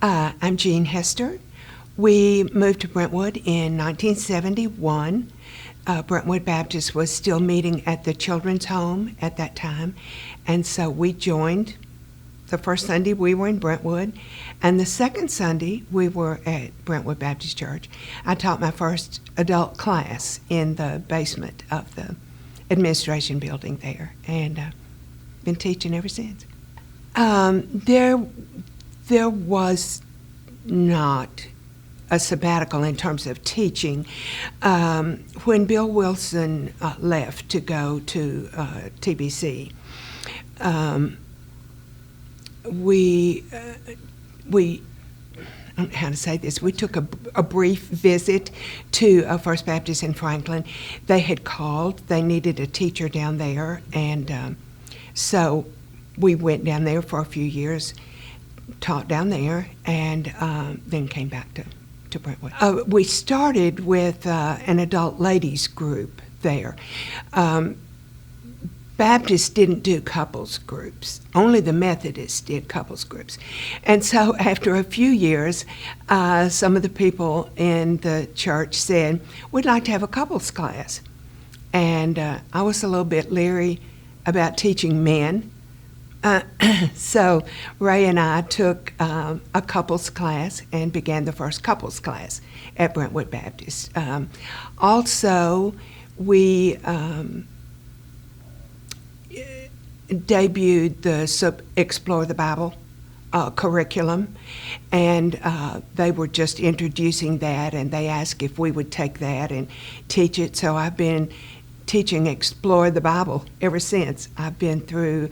I'm Jean Hester. We moved to Brentwood in 1971. Brentwood Baptist was still meeting at the children's home at that time, and so we joined. The first Sunday we were in Brentwood, and the second Sunday we were at Brentwood Baptist Church. I taught my first adult class in the basement of the administration building there, and been teaching ever since. There was not a sabbatical in terms of teaching. When Bill Wilson left to go to TBC, we I don't know how to say this. We took a brief visit to First Baptist in Franklin. They had called. They needed a teacher down there, and so we went down there for a few years, taught down there, and then came back to Brentwood. We started with an adult ladies group there. Baptists didn't do couples groups. Only the Methodists did couples groups. And so after a few years, some of the people in the church said, we'd like to have a couples class. And I was a little bit leery about teaching men. So Ray and I took a couples class and began the first couples class at Brentwood Baptist. Also, we debuted the Explore the Bible curriculum, and they were just introducing that, and they asked if we would take that and teach it. So I've been teaching Explore the Bible ever since. I've been through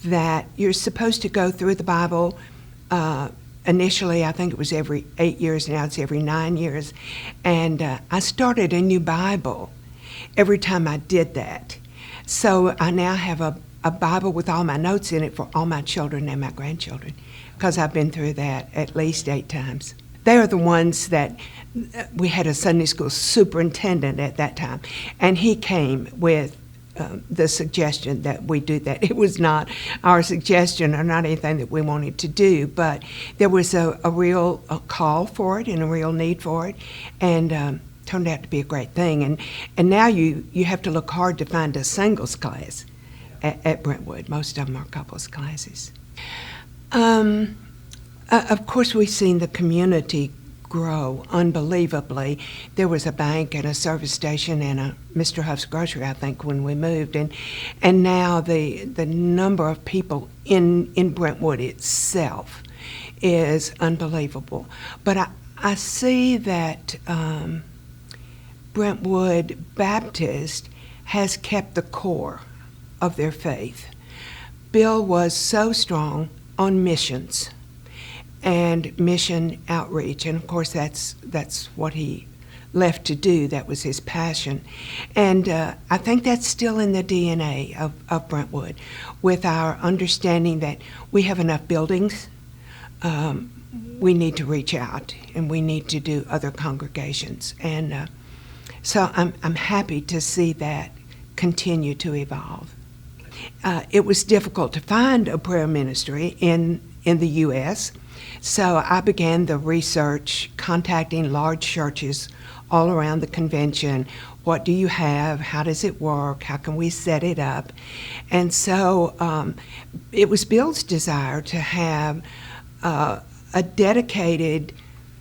that. You're supposed to go through the Bible. Initially, I think it was every 8 years, now it's every 9 years. And I started a new Bible every time I did that. So I now have a Bible with all my notes in it for all my children and my grandchildren, because I've been through that at least 8 times. They are the ones that we had a Sunday school superintendent at that time, and he came with the suggestion that we do that. It was not our suggestion or not anything that we wanted to do, but there was a real call for it and a real need for it, and turned out to be a great thing. And now you have to look hard to find a singles class at Brentwood. Most of them are couples classes. Of course, we've seen the community grow unbelievably. There was a bank and a service station and a Mr. Huff's Grocery, I think, when we moved, and now the number of people in Brentwood itself is unbelievable. But I see that Brentwood Baptist has kept the core of their faith. Bill was so strong on missions and mission outreach, and of course that's what he left to do. That was his passion, and I think that's still in the DNA of Brentwood, with our understanding that we have enough buildings. We need to reach out, and we need to do other congregations, and so I'm happy to see that continue to evolve. It was difficult to find a prayer ministry in the U.S., so I began the research, contacting large churches all around the convention. What do you have? How does it work? How can we set it up? And so it was Bill's desire to have a dedicated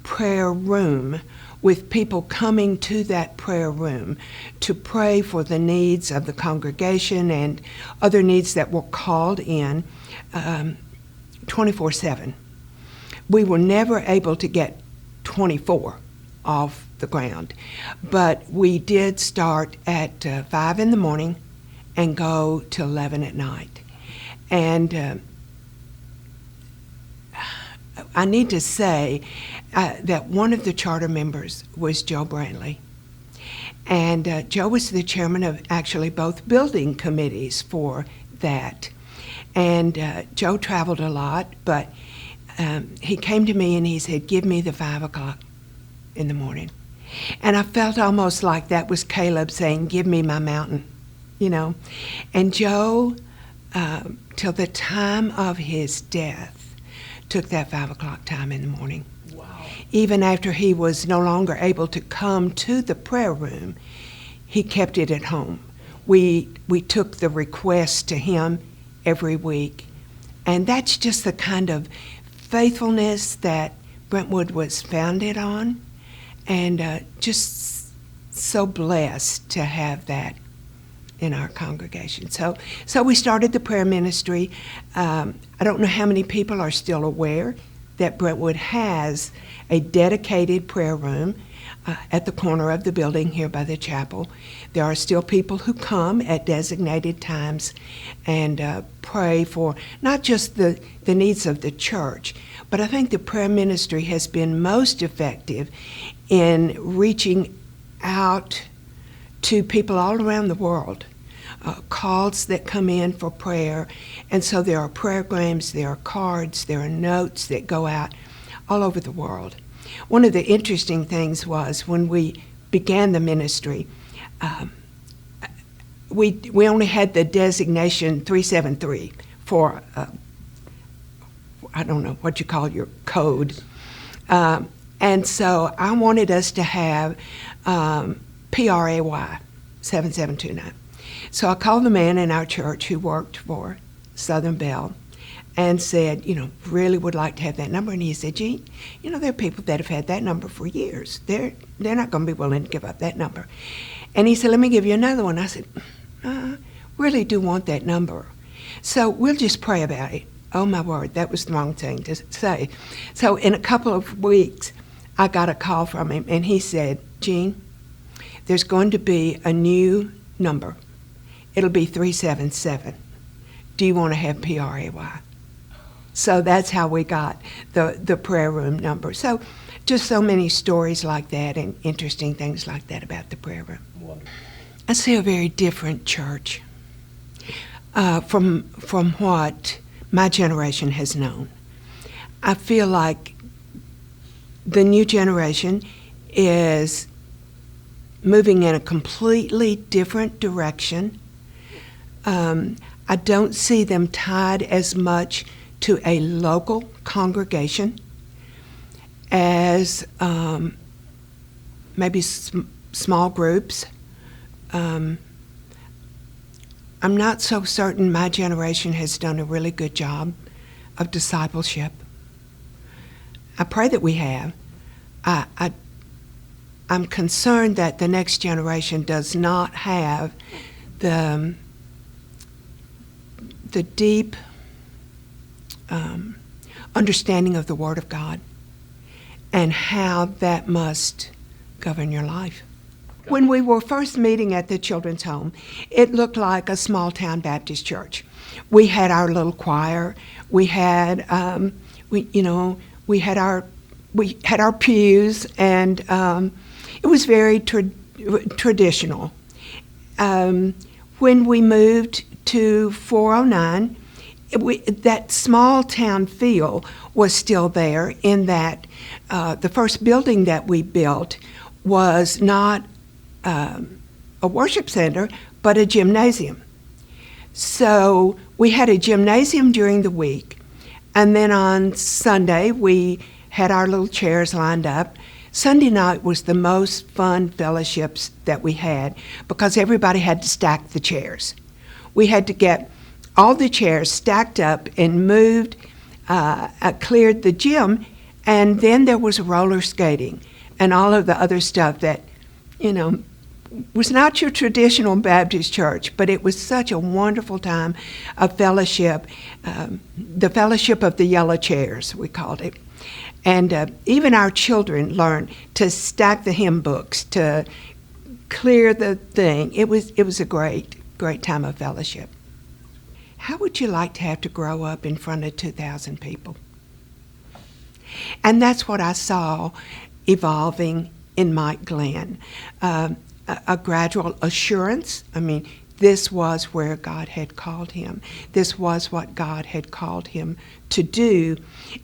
prayer room with people coming to that prayer room to pray for the needs of the congregation and other needs that were called in 24/7. We were never able to get 24 off the ground, but we did start at 5 in the morning and go till 11 at night. And I need to say that one of the charter members was Joe Brantley. And Joe was the chairman of actually both building committees for that. And Joe traveled a lot, but he came to me and he said, give me the 5 o'clock in the morning. And I felt almost like that was Caleb saying, give me my mountain, you know. And Joe, till the time of his death, took that 5 o'clock time in the morning. Wow. Even after he was no longer able to come to the prayer room, he kept it at home. We took the request to him every week. And that's just the kind of faithfulness that Brentwood was founded on. And just so blessed to have that in our congregation. So we started the prayer ministry. I don't know how many people are still aware that Brentwood has a dedicated prayer room at the corner of the building here by the chapel. There are still people who come at designated times and pray for not just the needs of the church, but I think the prayer ministry has been most effective in reaching out to people all around the world. Calls that come in for prayer, and so there are programs, there are cards, there are notes that go out all over the world. One of the interesting things was when we began the ministry, we only had the designation 373 for, I don't know what you call your code. And so I wanted us to have PRAY 7729. So I called the man in our church who worked for Southern Bell and said, really would like to have that number. And he said, Gene, there are people that have had that number for years. They're not going to be willing to give up that number. And he said, let me give you another one. I said, really do want that number. So we'll just pray about it. Oh, my word, that was the wrong thing to say. So in a couple of weeks, I got a call from him, and he said, Gene, there's going to be a new number. It'll be 377. Do you want to have PRAY? So that's how we got the prayer room number. So just so many stories like that and interesting things like that about the prayer room. Wonderful. I see a very different church from what my generation has known. I feel like the new generation is moving in a completely different direction. I don't see them tied as much to a local congregation as maybe small groups. I'm not so certain my generation has done a really good job of discipleship. I pray that we have. I'm concerned that the next generation does not have the deep understanding of the Word of God and how that must govern your life. When we were first meeting at the children's home, it looked like a small-town Baptist church. We had our little choir. We had, we had our pews, and it was very traditional. When we moved to 409, that small town feel was still there in that the first building that we built was not a worship center, but a gymnasium. So we had a gymnasium during the week, and then on Sunday we had our little chairs lined up. Sunday night was the most fun fellowships that we had because everybody had to stack the chairs. We had to get all the chairs stacked up and moved, cleared the gym, and then there was roller skating and all of the other stuff that, was not your traditional Baptist church, but it was such a wonderful time of fellowship, the fellowship of the yellow chairs, we called it. And even our children learned to stack the hymn books, to clear the thing. It was a great time of fellowship. How would you like to have to grow up in front of 2,000 people? And that's what I saw evolving in Mike Glenn. A gradual assurance. I mean, this was where God had called him. This was what God had called him to do.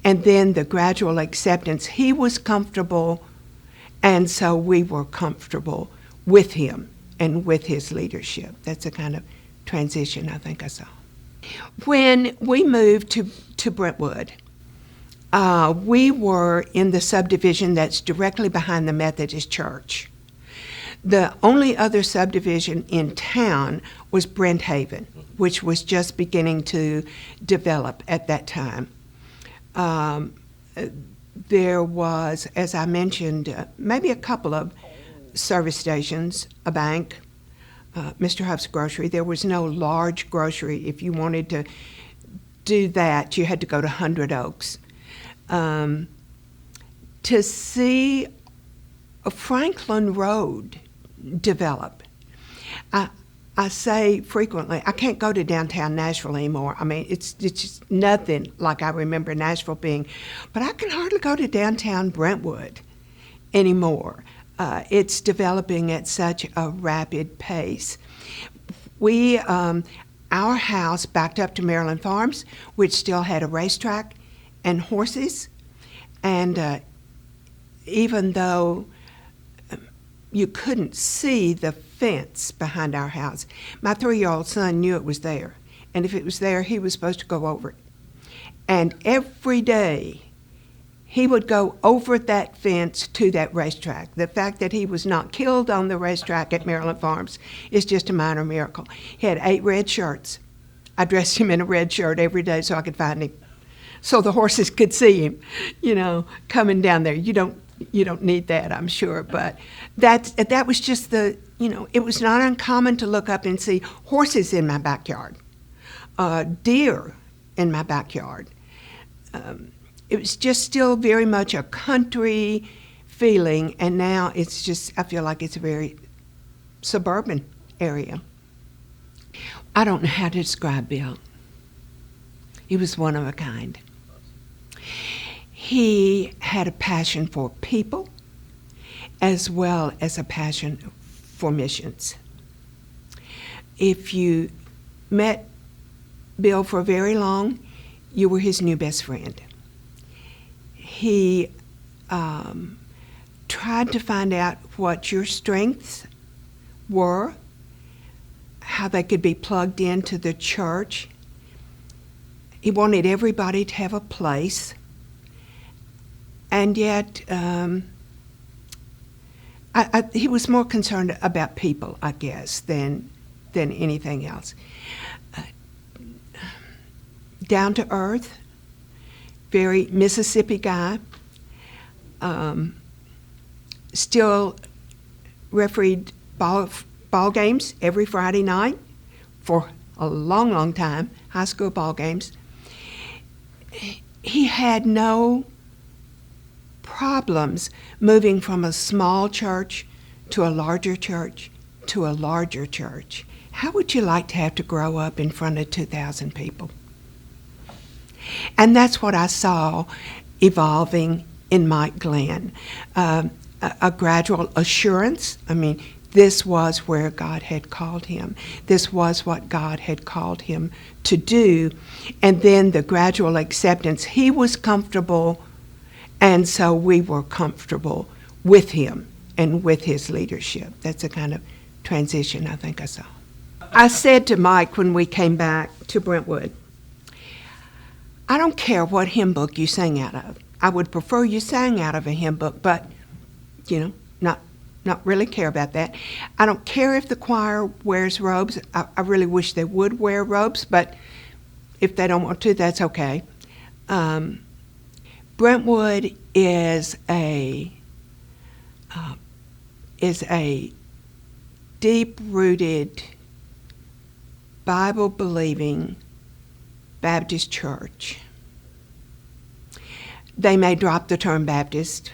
And then the gradual acceptance. He was comfortable, and so we were comfortable with him and with his leadership. That's a kind of transition I think I saw. When we moved to Brentwood, We were in the subdivision that's directly behind the Methodist Church. The only other subdivision in town was Brenthaven, which was just beginning to develop at that time. There was, as I mentioned, maybe a couple of service stations, a bank, Mr. Huff's grocery. There was no large grocery. If you wanted to do that, you had to go to 100 Oaks. To see Franklin Road develop, I say frequently, I can't go to downtown Nashville anymore. I mean, it's just nothing like I remember Nashville being. But I can hardly go to downtown Brentwood anymore. It's developing at such a rapid pace. Our house backed up to Maryland Farms, which still had a racetrack and horses. And even though you couldn't see the fence behind our house, my 3-year-old son knew it was there. And if it was there, he was supposed to go over it. And every day, he would go over that fence to that racetrack. The fact that he was not killed on the racetrack at Maryland Farms is just a minor miracle. He had 8 red shirts. I dressed him in a red shirt every day so I could find him, so the horses could see him, coming down there. You don't need that, I'm sure, but that was just it was not uncommon to look up and see horses in my backyard, deer in my backyard. It was just still very much a country feeling, and now it's just, I feel like it's a very suburban area. I don't know how to describe Bill. He was one of a kind. He had a passion for people as well as a passion for missions. If you met Bill for very long, you were his new best friend. He tried to find out what your strengths were, how they could be plugged into the church. He wanted everybody to have a place. And yet, he was more concerned about people, I guess, than anything else. Down to earth, very Mississippi guy. Still refereed ball games every Friday night for a long, long time, high school ball games. He had no problems moving from a small church to a larger church to a larger church. How would you like to have to grow up in front of 2,000 people? And that's what I saw evolving in Mike Glenn. A gradual assurance. I mean, this was where God had called him. This was what God had called him to do. And then the gradual acceptance. He was comfortable, and so we were comfortable with him and with his leadership. That's a kind of transition I think I saw. I said to Mike when we came back to Brentwood, I don't care what hymn book you sang out of. I would prefer you sang out of a hymn book, but, not really care about that. I don't care if the choir wears robes. I really wish they would wear robes, but if they don't want to, that's okay. Brentwood is a deep-rooted, Bible-believing Baptist church. They may drop the term Baptist,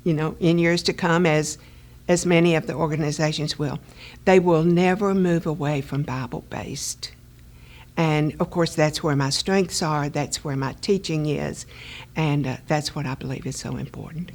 in years to come, as many of the organizations will. They will never move away from Bible-based. And, of course, that's where my strengths are, that's where my teaching is, and that's what I believe is so important.